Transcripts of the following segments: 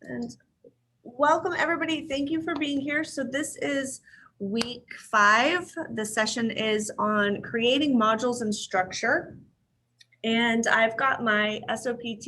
And welcome everybody. Thank you for being here. So this is week 5. The session is on creating modules and structure. And I've got my SOPT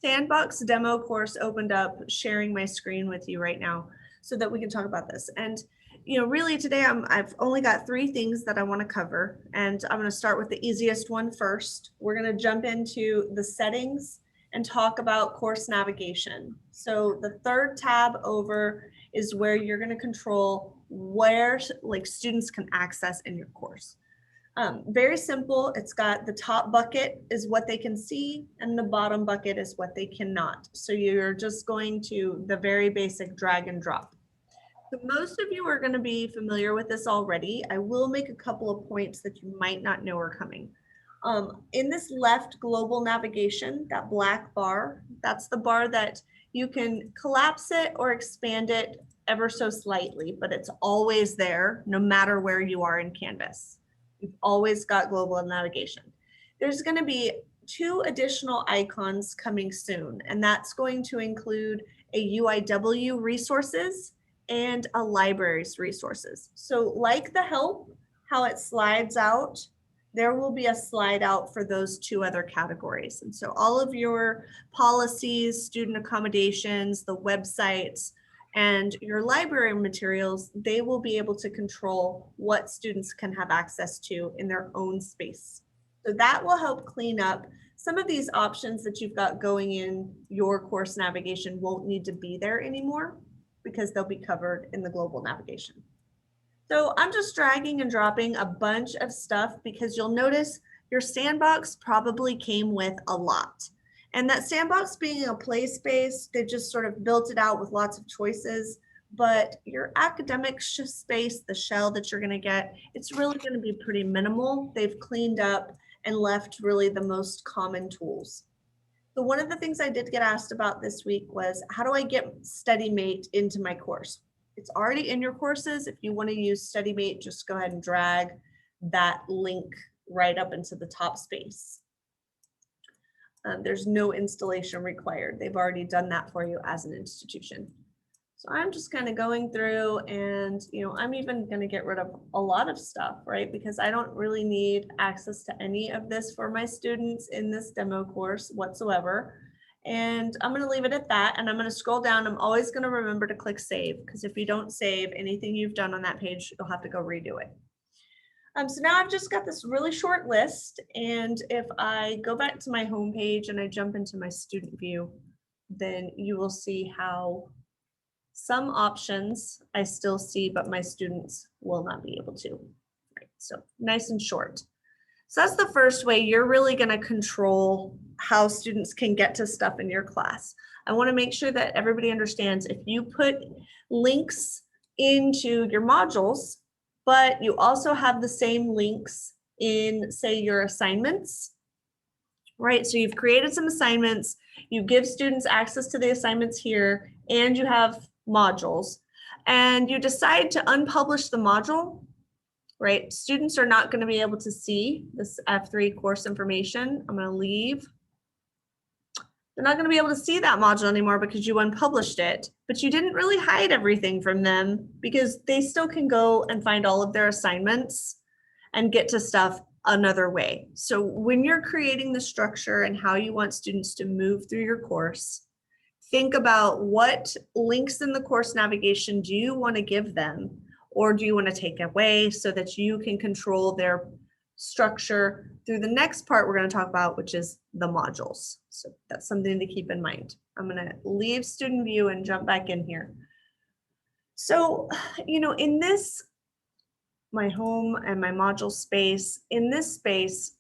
sandbox demo course opened up, sharing my screen with you right now so that we can talk about this. And really today I've only got 3 things that I want to cover, and I'm going to start with the easiest one first. We're going to jump into the settings and talk about course navigation. So the third tab over is where you're going to control where students can access in your course. Very simple. It's got the top bucket is what they can see and the bottom bucket is what they cannot. So you're just going to the very basic drag and drop. So most of you are going to be familiar with this already. I will make a couple of points that you might not know are coming. In this left global navigation, that black bar, that's the bar that you can collapse it or expand it ever so slightly, but it's always there no matter where you are in Canvas. You've always got global navigation. There's going to be 2 additional icons coming soon, and that's going to include a UIW resources and a libraries resources. So like the help, how it slides out, there will be a slide out for those 2 other categories. And so all of your policies, student accommodations, the websites, and your library materials, they will be able to control what students can have access to in their own space. So that will help clean up some of these options that you've got going in your course navigation won't need to be there anymore because they'll be covered in the global navigation. So I'm just dragging and dropping a bunch of stuff because you'll notice your sandbox probably came with a lot. And that sandbox being a play space, they just sort of built it out with lots of choices. But your academic space, the shell that you're going to get, it's really going to be pretty minimal. They've cleaned up and left really the most common tools. So one of the things I did get asked about this week was, how do I get StudyMate into my course? It's already in your courses. If you want to use StudyMate, just go ahead and drag that link right up into the top space. There's no installation required. They've already done that for you as an institution. So I'm just kind of going through and, I'm even going to get rid of a lot of stuff, right? Because I don't really need access to any of this for my students in this demo course whatsoever. And I'm going to leave it at that. And I'm going to scroll down. I'm always going to remember to click save, because if you don't save anything you've done on that page, you'll have to go redo it. So now I've just got this really short list. And if I go back to my home page and I jump into my student view, then you will see how some options I still see, but my students will not be able to. Right, so nice and short. So that's the first way you're really going to control how students can get to stuff in your class. I want to make sure that everybody understands if you put links into your modules, but you also have the same links in, say, your assignments, right? So you've created some assignments, you give students access to the assignments here, and you have modules, and you decide to unpublish the module, right? Students are not going to be able to see this F3 course information. I'm going to leave. They're not going to be able to see that module anymore because you unpublished it, but you didn't really hide everything from them because they still can go and find all of their assignments and get to stuff another way. So when you're creating the structure and how you want students to move through your course, think about what links in the course navigation do you want to give them, or do you want to take away so that you can control their structure through the next part we're going to talk about, which is the modules. So that's something to keep in mind. I'm going to leave student view and jump back in here. So, in this, my home and my module space, in this space,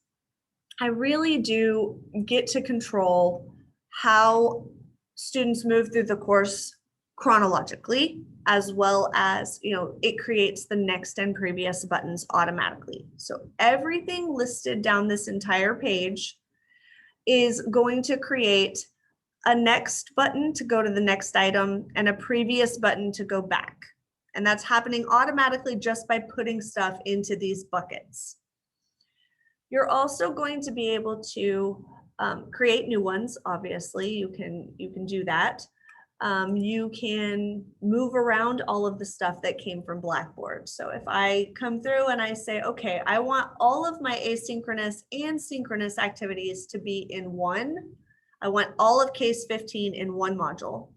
I really do get to control how students move through the course chronologically, as well as, it creates the next and previous buttons automatically. So everything listed down this entire page is going to create a next button to go to the next item and a previous button to go back. And that's happening automatically just by putting stuff into these buckets. You're also going to be able to create new ones. Obviously, you can do that. You can move around all of the stuff that came from Blackboard. So if I come through and I say, okay, I want all of my asynchronous and synchronous activities to be in one. I want all of case 15 in one module.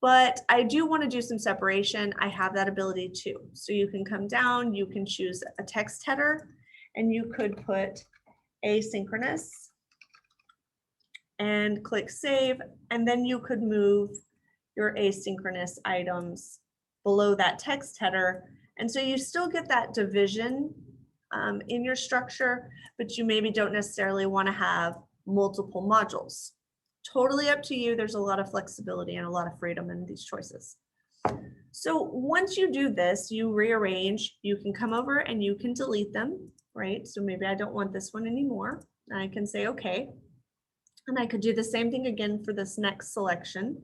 But I do want to do some separation. I have that ability too. So you can come down, you can choose a text header, and you could put asynchronous and click save. And then you could move your asynchronous items below that text header. And so you still get that division in your structure, but you maybe don't necessarily want to have multiple modules. Totally up to you. There's a lot of flexibility and a lot of freedom in these choices. So once you do this, you rearrange, you can come over and you can delete them, right? So maybe I don't want this one anymore. I can say, okay. And I could do the same thing again for this next selection.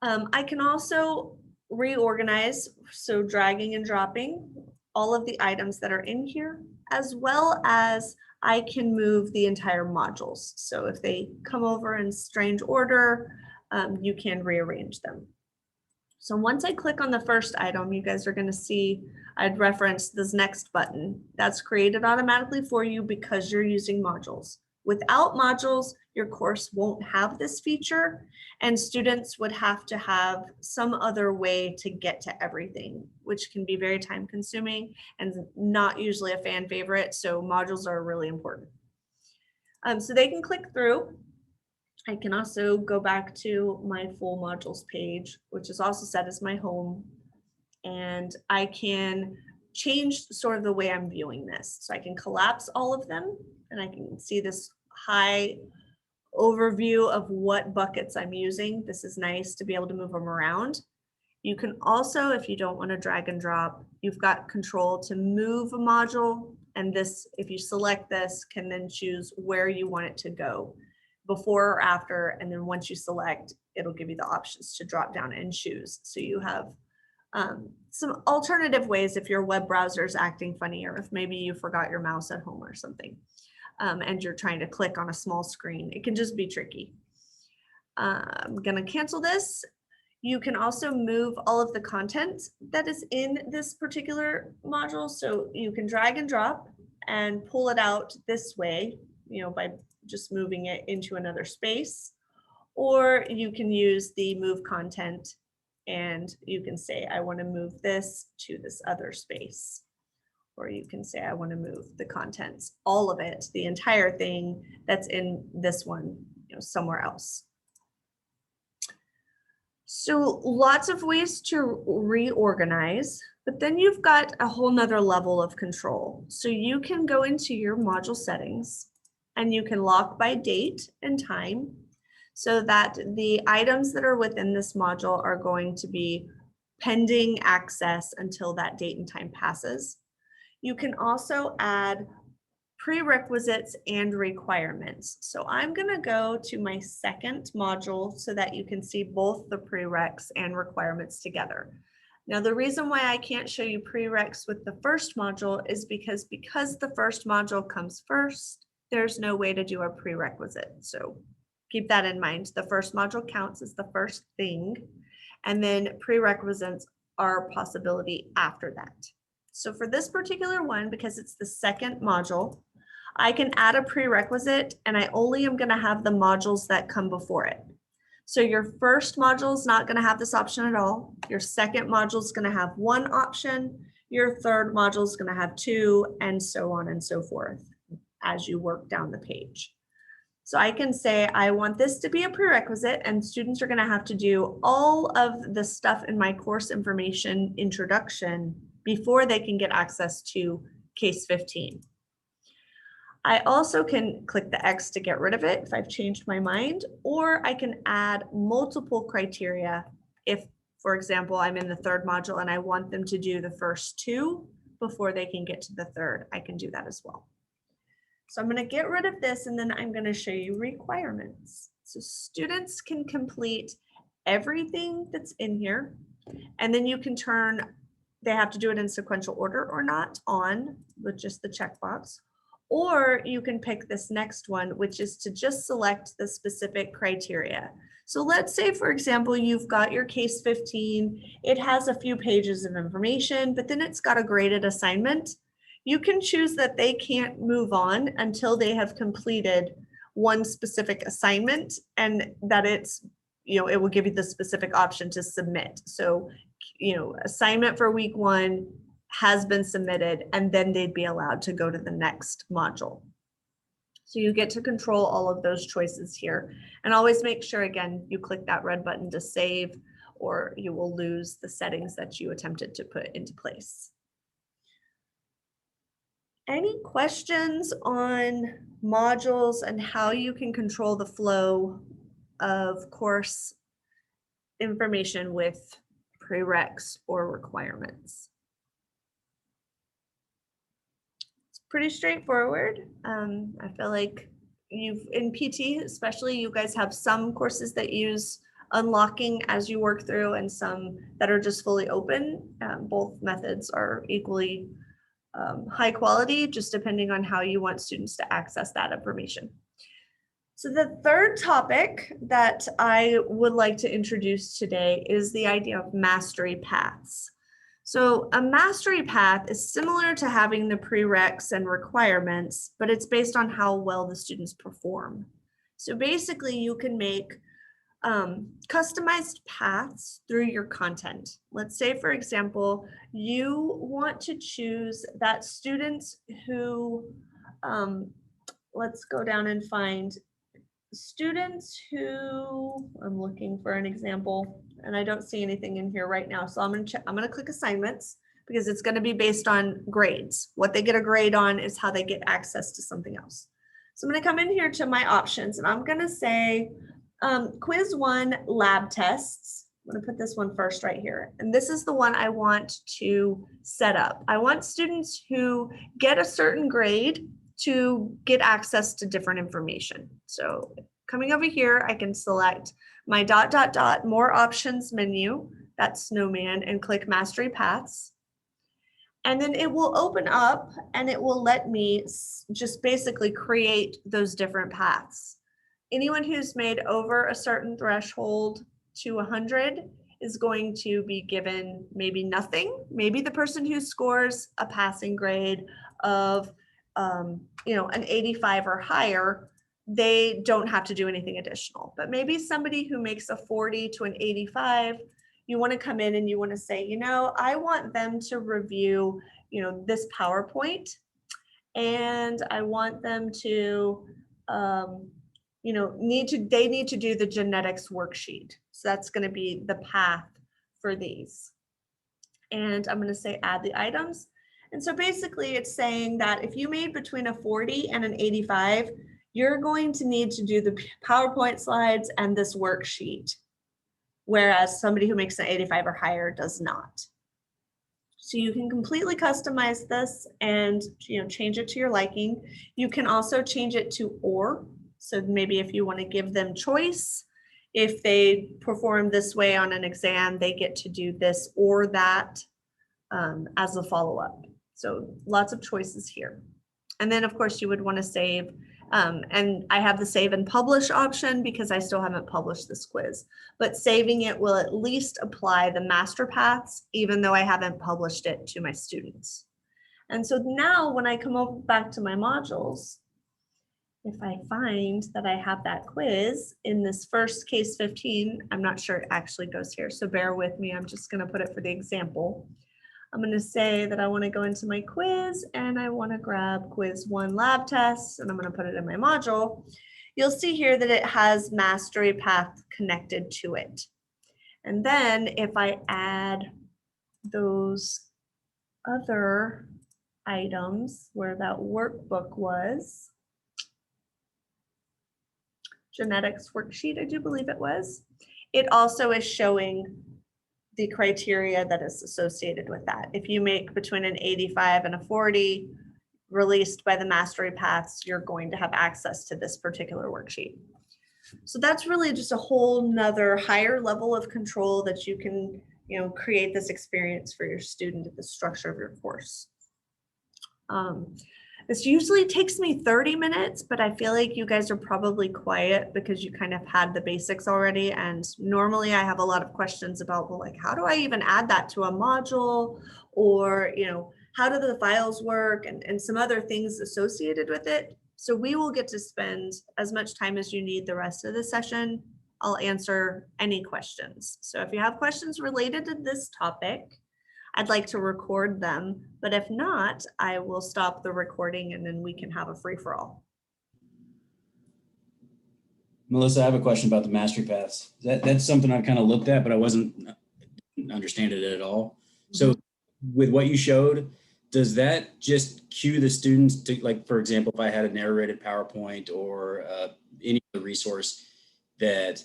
I can also reorganize, so dragging and dropping all of the items that are in here, as well as I can move the entire modules. So if they come over in strange order, you can rearrange them. So once I click on the first item, you guys are going to see I'd referenced this next button. That's created automatically for you because you're using modules. Without modules, your course won't have this feature, and students would have to have some other way to get to everything, which can be very time consuming and not usually a fan favorite. So modules are really important. So they can click through. I can also go back to my full modules page, which is also set as my home. And I can change sort of the way I'm viewing this. So I can collapse all of them and I can see this high overview of what buckets I'm using. This is nice to be able to move them around. You can also, if you don't want to drag and drop, you've got control to move a module. And this, if you select this, can then choose where you want it to go, before or after. And then once you select, it'll give you the options to drop down and choose. So you have some alternative ways if your web browser is acting funny, or if maybe you forgot your mouse at home or something, and you're trying to click on a small screen. It can just be tricky. I'm going to cancel this. You can also move all of the content that is in this particular module. So you can drag and drop and pull it out this way, by just moving it into another space. Or you can use the move content and you can say, I want to move this to this other space. Or you can say, I want to move the contents, all of it, the entire thing that's in this one, somewhere else. So lots of ways to reorganize, but then you've got a whole nother level of control. So you can go into your module settings and you can lock by date and time so that the items that are within this module are going to be pending access until that date and time passes. You can also add prerequisites and requirements. So I'm going to go to my second module so that you can see both the prereqs and requirements together. Now, the reason why I can't show you prereqs with the first module is because the first module comes first, there's no way to do a prerequisite. So keep that in mind. The first module counts as the first thing, and then prerequisites are a possibility after that. So for this particular one, because it's the second module, I can add a prerequisite and I only am going to have the modules that come before it. So your first module is not going to have this option at all. Your second module is going to have one option. Your third module is going to have two, and so on and so forth as you work down the page. So I can say, I want this to be a prerequisite, and students are going to have to do all of the stuff in my course information introduction before they can get access to case 15. I also can click the X to get rid of it if I've changed my mind, or I can add multiple criteria if, for example, I'm in the third module and I want them to do the first two before they can get to the third. I can do that as well. So I'm going to get rid of this, and then I'm going to show you requirements. So students can complete everything that's in here, and then you can turn, they have to do it in sequential order or not, on with just the checkbox. Or you can pick this next one, which is to just select the specific criteria. So let's say, for example, you've got your case 15, it has a few pages of information, but then it's got a graded assignment. You can choose that they can't move on until they have completed one specific assignment, and that it's, it will give you the specific option to submit. So, assignment for week 1 has been submitted, and then they'd be allowed to go to the next module. So you get to control all of those choices here. And always make sure, again, you click that red button to save, or you will lose the settings that you attempted to put into place. Any questions on modules and how you can control the flow of course information with prereqs or requirements? Pretty straightforward. I feel like in PT especially, you guys have some courses that use unlocking as you work through and some that are just fully open. Both methods are equally high quality, just depending on how you want students to access that information. So the third topic that I would like to introduce today is the idea of mastery paths. So a mastery path is similar to having the prereqs and requirements, but it's based on how well the students perform. So basically you can make customized paths through your content. Let's say, for example, you want to choose that students who, let's go down and find students who, I'm looking for an example, and I don't see anything in here right now. So I'm gonna click assignments because it's gonna be based on grades. What they get a grade on is how they get access to something else. So I'm gonna come in here to my options and I'm gonna say quiz 1 lab tests. I'm gonna put this one first right here. And this is the one I want to set up. I want students who get a certain grade to get access to different information. So coming over here, I can select my ... more options menu, that's snowman, and click mastery paths. And then it will open up and it will let me just basically create those different paths. Anyone who's made over a certain threshold to 100 is going to be given maybe nothing. Maybe the person who scores a passing grade of an 85 or higher, they don't have to do anything additional. But maybe somebody who makes a 40 to an 85, you want to come in and you want to say, I want them to review, this PowerPoint, and I want them to, they need to do the genetics worksheet. So that's going to be the path for these. And I'm going to say add the items. And so basically it's saying that if you made between a 40 and an 85, you're going to need to do the PowerPoint slides and this worksheet, whereas somebody who makes an 85 or higher does not. So you can completely customize this and change it to your liking. You can also change it to or. So maybe if you want to give them choice, if they perform this way on an exam, they get to do this or that as a follow-up. So lots of choices here. And then of course you would want to save, and I have the save and publish option because I still haven't published this quiz, but saving it will at least apply the master paths, even though I haven't published it to my students. And so now when I come over back to my modules, if I find that I have that quiz in this first case 15, I'm not sure it actually goes here, so bear with me. I'm just going to put it for the example. I'm going to say that I want to go into my quiz and I want to grab quiz 1 lab test, and I'm going to put it in my module. You'll see here that it has mastery path connected to it. And then if I add those other items where that workbook was, genetics worksheet, I do believe it was, it also is showing the criteria that is associated with that. If you make between an 85 and a 40 released by the mastery paths, you're going to have access to this particular worksheet. So that's really just a whole nother higher level of control that you can, create this experience for your student at the structure of your course. This usually takes me 30 minutes, but I feel like you guys are probably quiet because you kind of had the basics already. And normally I have a lot of questions about, well, like, how do I even add that to a module? Or, how do the files work and some other things associated with it. So we will get to spend as much time as you need the rest of the session. I'll answer any questions. So if you have questions related to this topic, I'd like to record them, but if not, I will stop the recording and then we can have a free-for-all. Melissa, I have a question about the mastery paths. That's something I've kind of looked at, but I didn't understand it at all. So with what you showed, does that just cue the students to, like, for example, if I had a narrated PowerPoint or any other resource that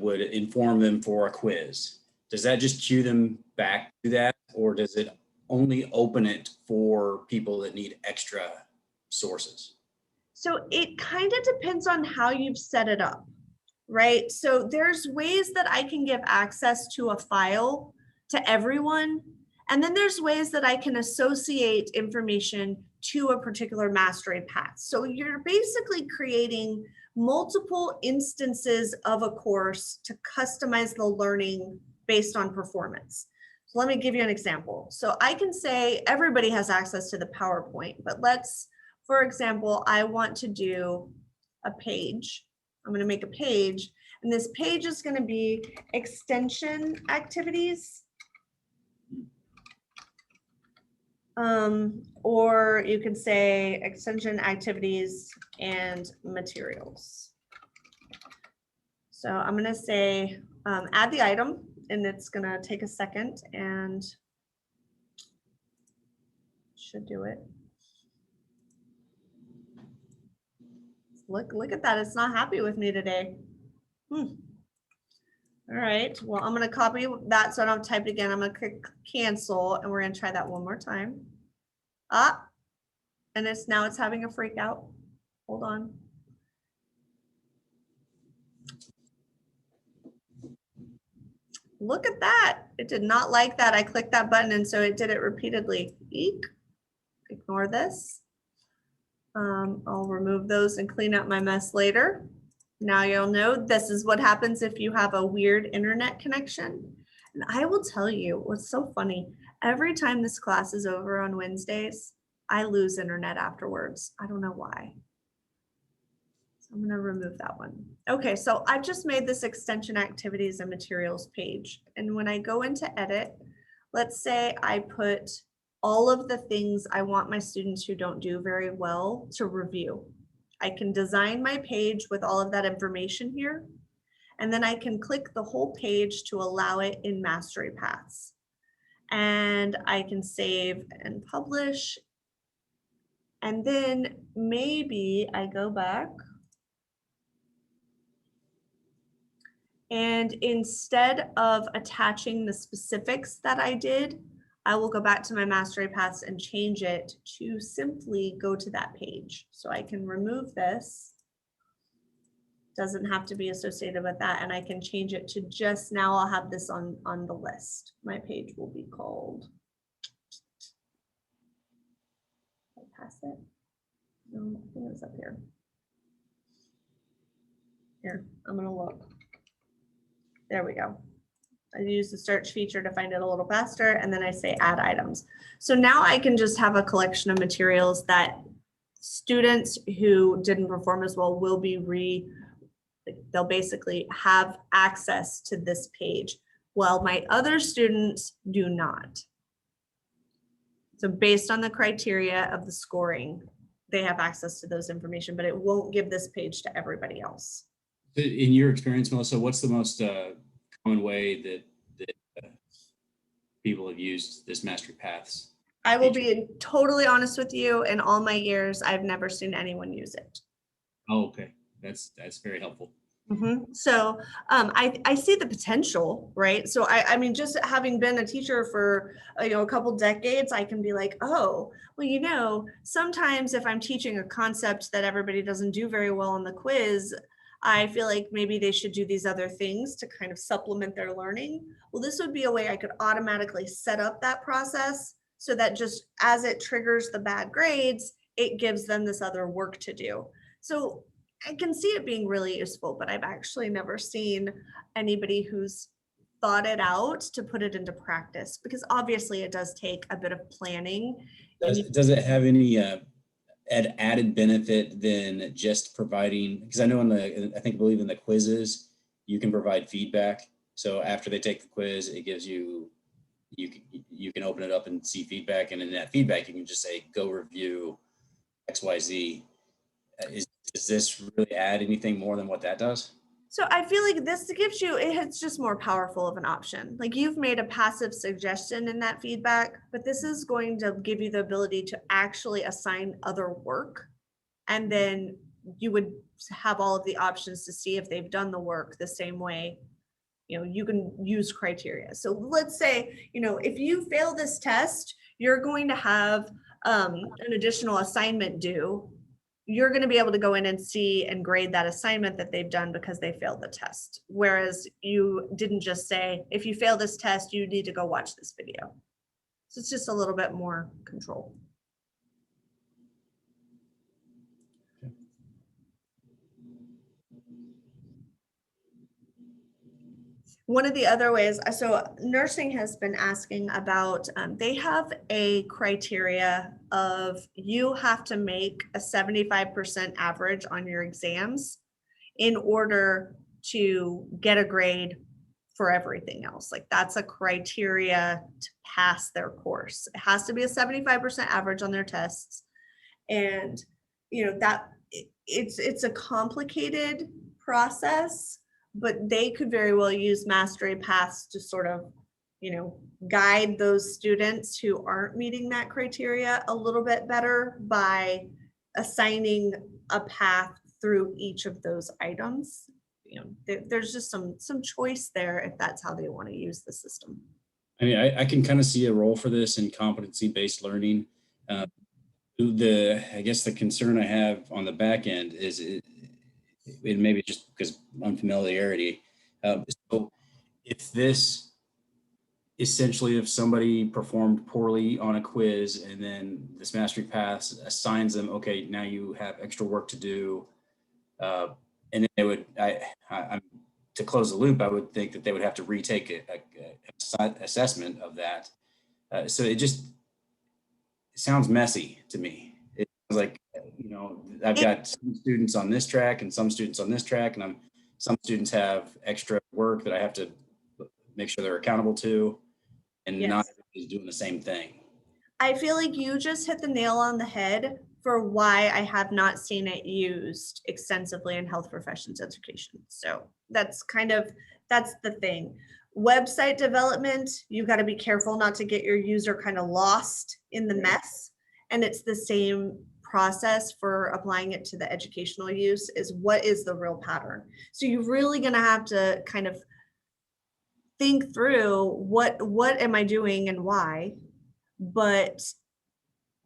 would inform them for a quiz, does that just cue them back to that, or does it only open it for people that need extra sources? So it kind of depends on how you've set it up, right? So there's ways that I can give access to a file to everyone. And then there's ways that I can associate information to a particular mastery path. So you're basically creating multiple instances of a course to customize the learning based on performance. So let me give you an example. So I can say everybody has access to the PowerPoint, but let's, for example, I want to do a page. I'm going to make a page, and this page is going to be extension activities. Or you could say extension activities and materials. So I'm going to say add the item, and it's going to take a second and should do it. Look at that. It's not happy with me today. All right. Well, I'm going to copy that so I don't type it again. I'm going to click cancel, and we're going to try that one more time. And now it's having a freak out. Hold on. Look at that. It did not like that. I clicked that button, and so it did it repeatedly. Eek. Ignore this. I'll remove those and clean up my mess later. Now you'll know this is what happens if you have a weird internet connection. And I will tell you what's so funny. Every time this class is over on Wednesdays, I lose internet afterwards. I don't know why. So I'm going to remove that one. Okay, so I've just made this extension activities and materials page. And when I go into edit, let's say I put all of the things I want my students who don't do very well to review. I can design my page with all of that information here, and then I can click the whole page to allow it in Mastery Paths. And I can save and publish. And then maybe I go back. And instead of attaching the specifics that I did, I will go back to my Mastery Paths and change it to simply go to that page. So I can remove this. Doesn't have to be associated with that. And I can change it to just now I'll have this on the list. My page will be called. I'll pass it. No, I think it's up here. Here, I'm gonna look. There we go. I use the search feature to find it a little faster, and then I say add items. So now I can just have a collection of materials that students who didn't perform as well will be they'll basically have access to this page, while my other students do not. So based on the criteria of the scoring, they have access to those information, but it won't give this page to everybody else. In your experience, Melissa, what's the most common way that people have used this Mastery Paths? I will be totally honest with you. In all my years, I've never seen anyone use it. Oh, okay. That's very helpful. So I see the potential, right? So I mean, just having been a teacher for a couple decades, I can be like, oh, well, sometimes if I'm teaching a concept that everybody doesn't do very well on the quiz, I feel like maybe they should do these other things to kind of supplement their learning. Well, this would be a way I could automatically set up that process so that just as it triggers the bad grades, it gives them this other work to do. So I can see it being really useful, but I've actually never seen anybody who's thought it out to put it into practice, because obviously it does take a bit of planning. Does it have any added benefit than just providing, because I know I believe in the quizzes, you can provide feedback. So after they take the quiz, it gives you can open it up and see feedback. And in that feedback, you can just say, go review XYZ. Does this really add anything more than what that does? So I feel like this gives you, it's just more powerful of an option. Like you've made a passive suggestion in that feedback, but this is going to give you the ability to actually assign other work. And then you would have all of the options to see if they've done the work the same way. You can use criteria. So let's say, if you fail this test, you're going to have an additional assignment due. You're going to be able to go in and see and grade that assignment that they've done because they failed the test. Whereas you didn't just say, if you fail this test, you need to go watch this video. So it's just a little bit more control. One of the other ways, so nursing has been asking about, they have a criteria of you have to make a 75% average on your exams in order to get a grade for everything else. Like that's a criteria to pass their course. It has to be a 75% average on their tests. And that it's a complicated process, but they could very well use mastery paths to sort of, guide those students who aren't meeting that criteria a little bit better by assigning a path through each of those items. There's just some choice there if that's how they want to use the system. I mean, I can kind of see a role for this in competency-based learning. I guess the concern I have on the back end is it maybe just because unfamiliarity. So if somebody performed poorly on a quiz and then this mastery path assigns them, okay, now you have extra work to do. And they would, I'm to close the loop, I would think that they would have to retake a assessment of that. So it sounds messy to me. It sounds like, I've got some students on this track and some students on this track, and some students have extra work that I have to make sure they're accountable to, and not everybody's doing the same thing. I feel like you just hit the nail on the head for why I have not seen it used extensively in health professions education. So that's the thing. Website development, you've got to be careful not to get your user kind of lost in the mess. And it's the same process for applying it to the educational use, is what is the real pattern? So you're really going to have to kind of think through what am I doing and why. But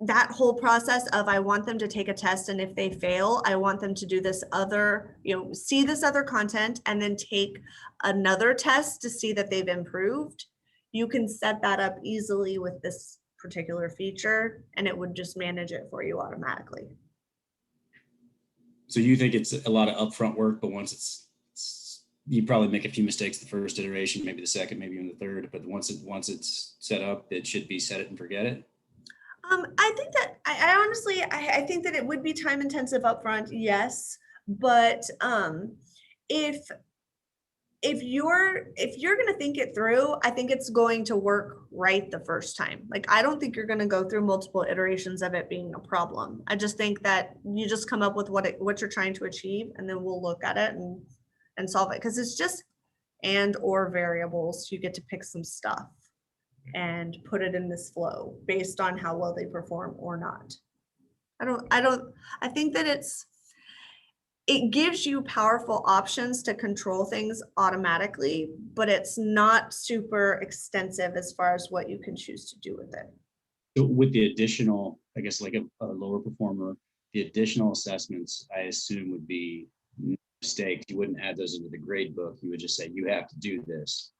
that whole process of, I want them to take a test, and if they fail, I want them to do this other, see this other content and then take another test to see that they've improved. You can set that up easily with this particular feature, and it would just manage it for you automatically. So you think it's a lot of upfront work, but once you probably make a few mistakes the first iteration, maybe the second, maybe even the third, but once it's set up, it should be set it and forget it. I think that I honestly think that it would be time intensive upfront, yes, but if you're going to think it through, I think it's going to work right the first time. Like, I don't think you're going to go through multiple iterations of it being a problem. I just think that you just come up with what you're trying to achieve, and then we'll look at it and solve it, because it's just or variables. You get to pick some stuff and put it in this flow based on how well they perform or not. I think that it gives you powerful options to control things automatically, but it's not super extensive as far as what you can choose to do with it. So with the additional, I guess, like a lower performer, the additional assessments, I assume, would be mistakes. You wouldn't add those into the grade book. You would just say, you have to do this.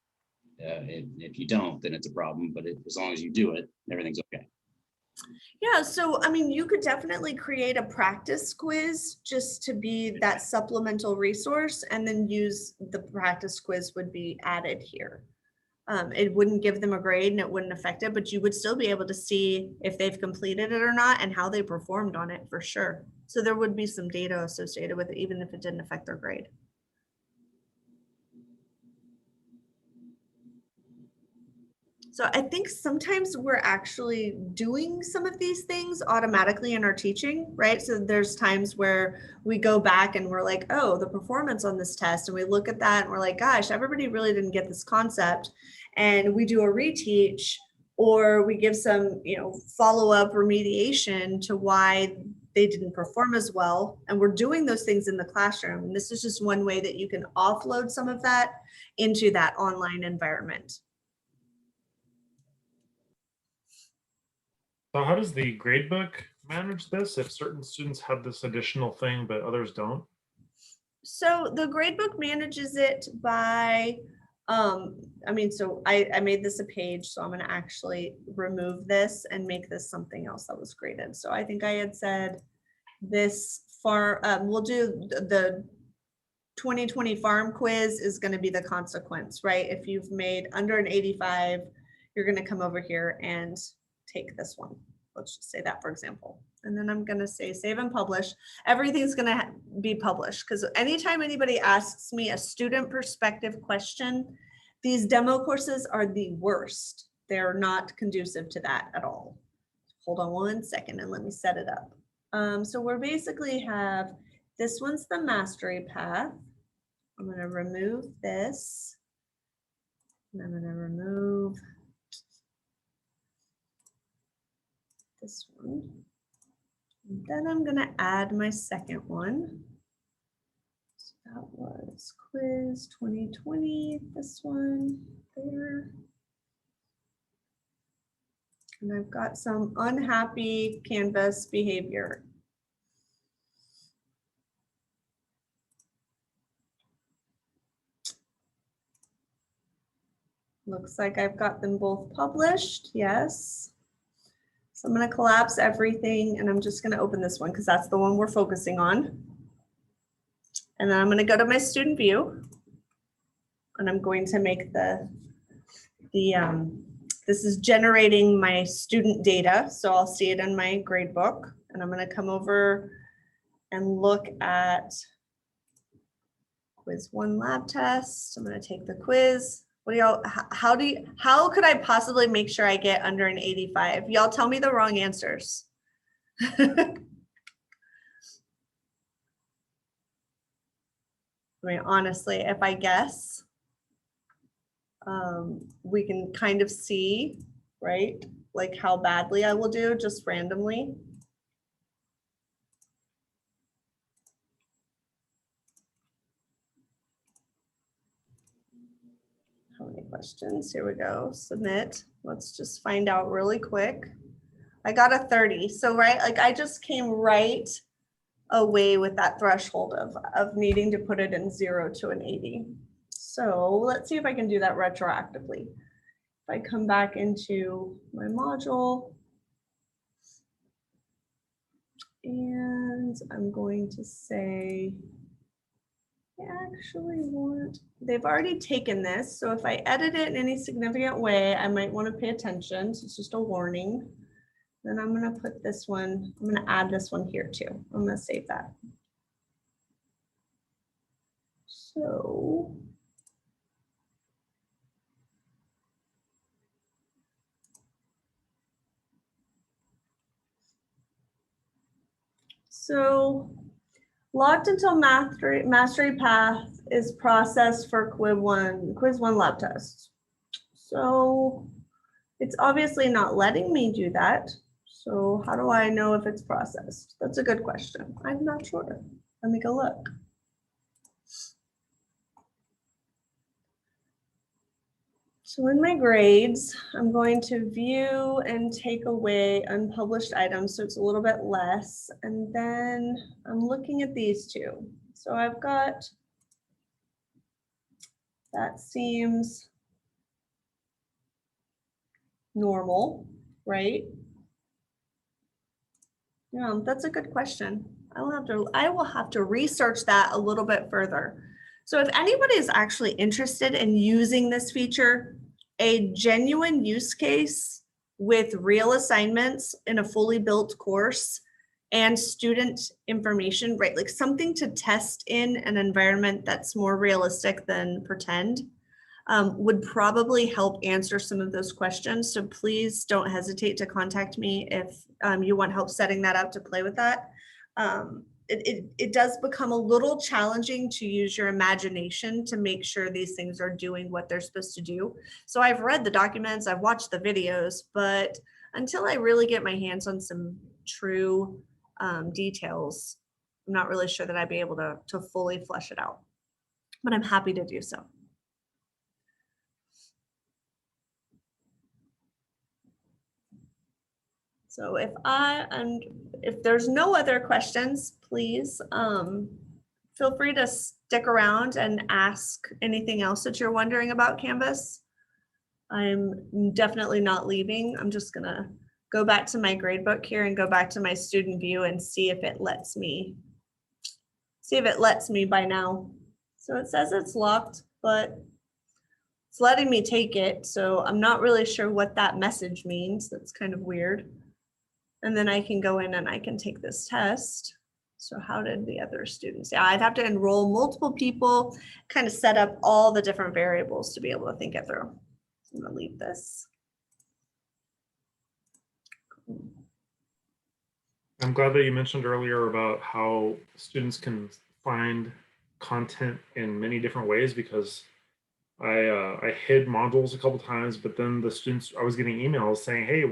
And if you don't, then it's a problem. But as long as you do it, everything's okay. Yeah, so I mean, you could definitely create a practice quiz just to be that supplemental resource, and then use the practice quiz would be added here. It wouldn't give them a grade and it wouldn't affect it, but you would still be able to see if they've completed it or not and how they performed on it for sure. So there would be some data associated with it, even if it didn't affect their grade. So I think sometimes we're actually doing some of these things automatically in our teaching, right? So there's times where we go back and we're like, oh, the performance on this test, and we look at that and we're like, gosh, everybody really didn't get this concept. And we do a reteach, or we give some, follow-up remediation to why they didn't perform as well. And we're doing those things in the classroom. And this is just one way that you can offload some of that into that online environment. So how does the gradebook manage this if certain students have this additional thing but others don't? So the gradebook manages it by, so I made this a page, so I'm gonna actually remove this and make this something else that was graded. So I think I had said this we'll do the 2020 farm quiz is gonna be the consequence, right? If you've made under an 85, you're gonna come over here and take this one. Let's just say that, for example. And then I'm gonna say save and publish. Everything's gonna be published, because anytime anybody asks me a student perspective question, these demo courses are the worst. They're not conducive to that at all. Hold on one second and let me set it up. So we're basically have, this one's the mastery path. I'm gonna remove this. And I'm gonna remove this one. And then I'm gonna add my second one. So that was quiz 2020, this one there. And I've got some unhappy Canvas behavior. Looks like I've got them both published, yes. So I'm gonna collapse everything and I'm just gonna open this one because that's the one we're focusing on. And then I'm gonna go to my student view and I'm going to make this is generating my student data. So I'll see it in my grade book and I'm gonna come over and look at quiz 1 lab test. I'm gonna take the quiz. What do y'all, how could I possibly make sure I get under an 85? Y'all tell me the wrong answers. I mean, honestly, if I guess, we can kind of see, right? Like how badly I will do just randomly. How many questions? Here we go. Submit. Let's just find out really quick. I got a 30. So, right, like I just came right away with that threshold of needing to put it in 0 to an 80. So let's see if I can do that retroactively. If I come back into my module, and I'm going to say, I actually want, they've already taken this. So if I edit it in any significant way, I might want to pay attention. So it's just a warning. Then I'm going to put this one, I'm going to add this one here too. I'm going to save that. So locked until mastery path is processed for quiz one lab test. So it's obviously not letting me do that. So how do I know if it's processed? That's a good question. I'm not sure. Let me go look. So in my grades, I'm going to view and take away unpublished items. So it's a little bit less. And then I'm looking at these two. So I've got, that seems normal, right? Yeah, that's a good question. I will have to research that a little bit further. So if anybody is actually interested in using this feature, a genuine use case with real assignments in a fully built course and student information, right? Like something to test in an environment that's more realistic than pretend, would probably help answer some of those questions. So please don't hesitate to contact me if you want help setting that up to play with that. It does become a little challenging to use your imagination to make sure these things are doing what they're supposed to do. So I've read the documents, I've watched the videos, but until I really get my hands on some true details, I'm not really sure that I'd be able to fully flesh it out, but I'm happy to do so. So if there's no other questions, please feel free to stick around and ask anything else that you're wondering about Canvas. I'm definitely not leaving. I'm just gonna go back to my gradebook here and go back to my student view and see if it lets me by now. So it says it's locked, but it's letting me take it. So I'm not really sure what that message means. That's kind of weird. And then I can go in and I can take this test. So how did the other students? Yeah, I'd have to enroll multiple people, kind of set up all the different variables to be able to think it through. So I'm gonna leave this. I'm glad that you mentioned earlier about how students can find content in many different ways, because I hid modules a couple times, but then the students, I was getting emails saying, hey,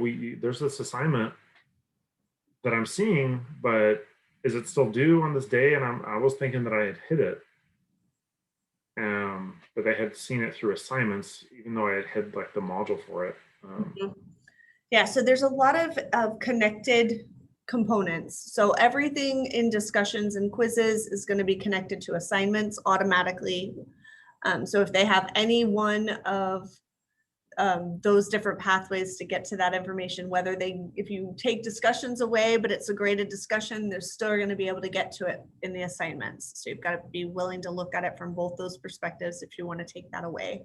there's this assignment that I'm seeing, but is it still due on this day? And I was thinking that I had hid it. But I had seen it through assignments, even though I had hid like the module for it. Yeah, so there's a lot of connected components. So everything in discussions and quizzes is going to be connected to assignments automatically. So if they have any one of those different pathways to get to that information, whether if you take discussions away, but it's a graded discussion, they're still going to be able to get to it in the assignments. So you've got to be willing to look at it from both those perspectives if you want to take that away.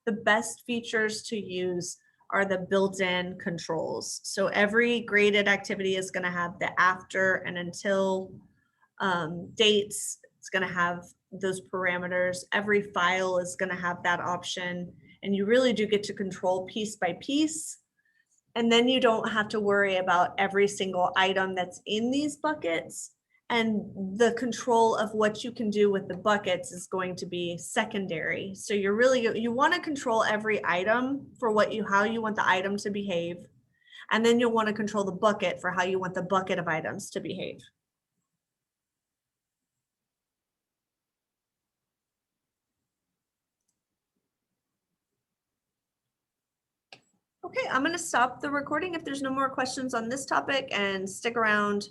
The best features to use are the built-in controls. So every graded activity is going to have the after and until dates. It's going to have those parameters. Every file is going to have that option. And you really do get to control piece by piece. And then you don't have to worry about every single item that's in these buckets. And the control of what you can do with the buckets is going to be secondary. So you want to control every item for how you want the item to behave. And then you'll want to control the bucket for how you want the bucket of items to behave. Okay, I'm going to stop the recording if there's no more questions on this topic, and stick around